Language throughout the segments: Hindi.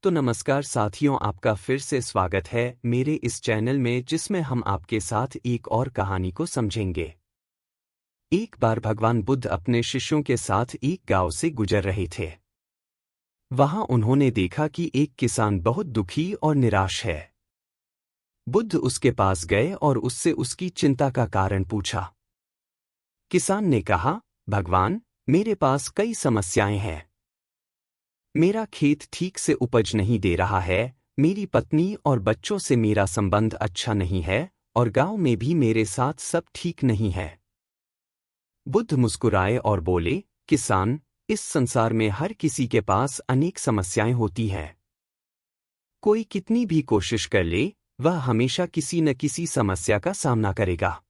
तो नमस्कार साथियों, आपका फिर से स्वागत है मेरे इस चैनल में, जिसमें हम आपके साथ एक और कहानी को समझेंगे। एक बार भगवान बुद्ध अपने शिष्यों के साथ एक गांव से गुजर रहे थे। वहां उन्होंने देखा कि एक किसान बहुत दुखी और निराश है। बुद्ध उसके पास गए और उससे उसकी चिंता का कारण पूछा। किसान ने कहा, भगवान, मेरे पास कई समस्याएं हैं। मेरा खेत ठीक से उपज नहीं दे रहा है, मेरी पत्नी और बच्चों से मेरा संबंध अच्छा नहीं है, और गांव में भी मेरे साथ सब ठीक नहीं है। बुद्ध मुस्कुराए और बोले, किसान, इस संसार में हर किसी के पास अनेक समस्याएं होती हैं। कोई कितनी भी कोशिश कर ले, वह हमेशा किसी न किसी समस्या का सामना करेगा।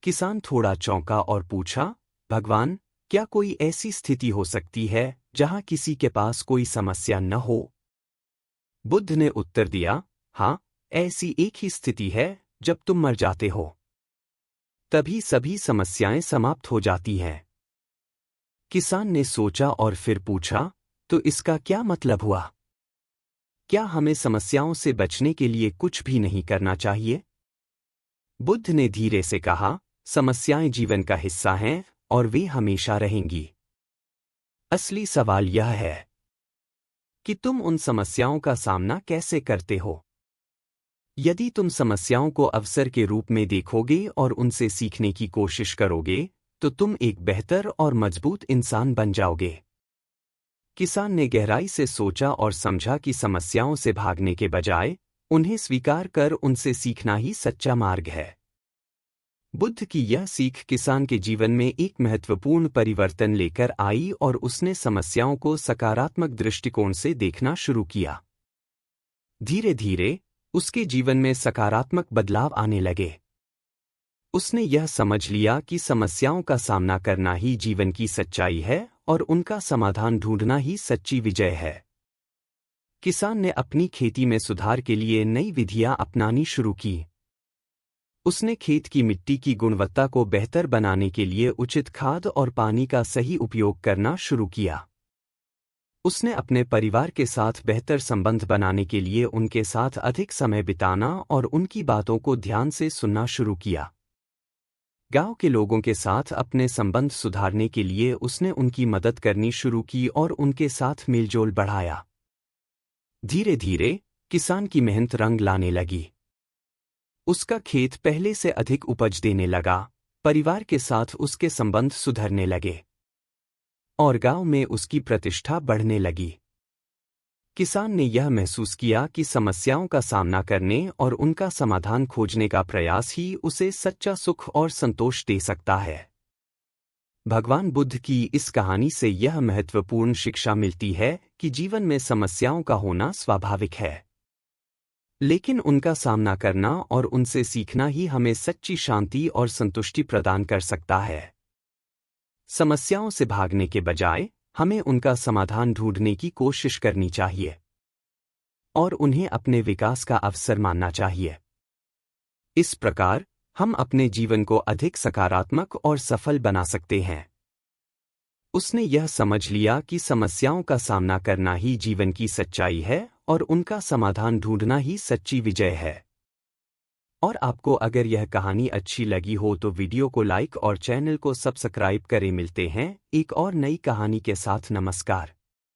किसान थोड़ा चौंका और पूछा, भगवान, क्या कोई ऐसी स्थिति हो सकती है जहां किसी के पास कोई समस्या न हो? बुद्ध ने उत्तर दिया, हाँ, ऐसी एक ही स्थिति है जब तुम मर जाते हो। तभी सभी समस्याएं समाप्त हो जाती हैं। किसान ने सोचा और फिर पूछा, तो इसका क्या मतलब हुआ? क्या हमें समस्याओं से बचने के लिए कुछ भी नहीं करना चाहिए? बुद्ध ने धीरे से कहा, समस्याएं जीवन का हिस्सा हैं और वे हमेशा रहेंगी। असली सवाल यह है कि तुम उन समस्याओं का सामना कैसे करते हो। यदि तुम समस्याओं को अवसर के रूप में देखोगे और उनसे सीखने की कोशिश करोगे, तो तुम एक बेहतर और मजबूत इंसान बन जाओगे। किसान ने गहराई से सोचा और समझा कि समस्याओं से भागने के बजाय उन्हें स्वीकार कर उनसे सीखना ही सच्चा मार्ग है। बुद्ध की यह सीख किसान के जीवन में एक महत्वपूर्ण परिवर्तन लेकर आई और उसने समस्याओं को सकारात्मक दृष्टिकोण से देखना शुरू किया। धीरे धीरे उसके जीवन में सकारात्मक बदलाव आने लगे। उसने यह समझ लिया कि समस्याओं का सामना करना ही जीवन की सच्चाई है और उनका समाधान ढूंढना ही सच्ची विजय है। किसान ने अपनी खेती में सुधार के लिए नई विधियां अपनानी शुरू की। उसने खेत की मिट्टी की गुणवत्ता को बेहतर बनाने के लिए उचित खाद और पानी का सही उपयोग करना शुरू किया। उसने अपने परिवार के साथ बेहतर संबंध बनाने के लिए उनके साथ अधिक समय बिताना और उनकी बातों को ध्यान से सुनना शुरू किया। गांव के लोगों के साथ अपने संबंध सुधारने के लिए उसने उनकी मदद करनी शुरू की और उनके साथ मेलजोल बढ़ाया। धीरे धीरे किसान की मेहनत रंग लाने लगी। उसका खेत पहले से अधिक उपज देने लगा, परिवार के साथ उसके संबंध सुधरने लगे और गांव में उसकी प्रतिष्ठा बढ़ने लगी। किसान ने यह महसूस किया कि समस्याओं का सामना करने और उनका समाधान खोजने का प्रयास ही उसे सच्चा सुख और संतोष दे सकता है। भगवान बुद्ध की इस कहानी से यह महत्वपूर्ण शिक्षा मिलती है कि जीवन में समस्याओं का होना स्वाभाविक है, लेकिन उनका सामना करना और उनसे सीखना ही हमें सच्ची शांति और संतुष्टि प्रदान कर सकता है। समस्याओं से भागने के बजाय हमें उनका समाधान ढूंढने की कोशिश करनी चाहिए और उन्हें अपने विकास का अवसर मानना चाहिए। इस प्रकार हम अपने जीवन को अधिक सकारात्मक और सफल बना सकते हैं। उसने यह समझ लिया कि समस्याओं का सामना करना ही जीवन की सच्चाई है और उनका समाधान ढूंढना ही सच्ची विजय है। और आपको अगर यह कहानी अच्छी लगी हो तो वीडियो को लाइक और चैनल को सब्सक्राइब करें। मिलते हैं एक और नई कहानी के साथ। नमस्कार।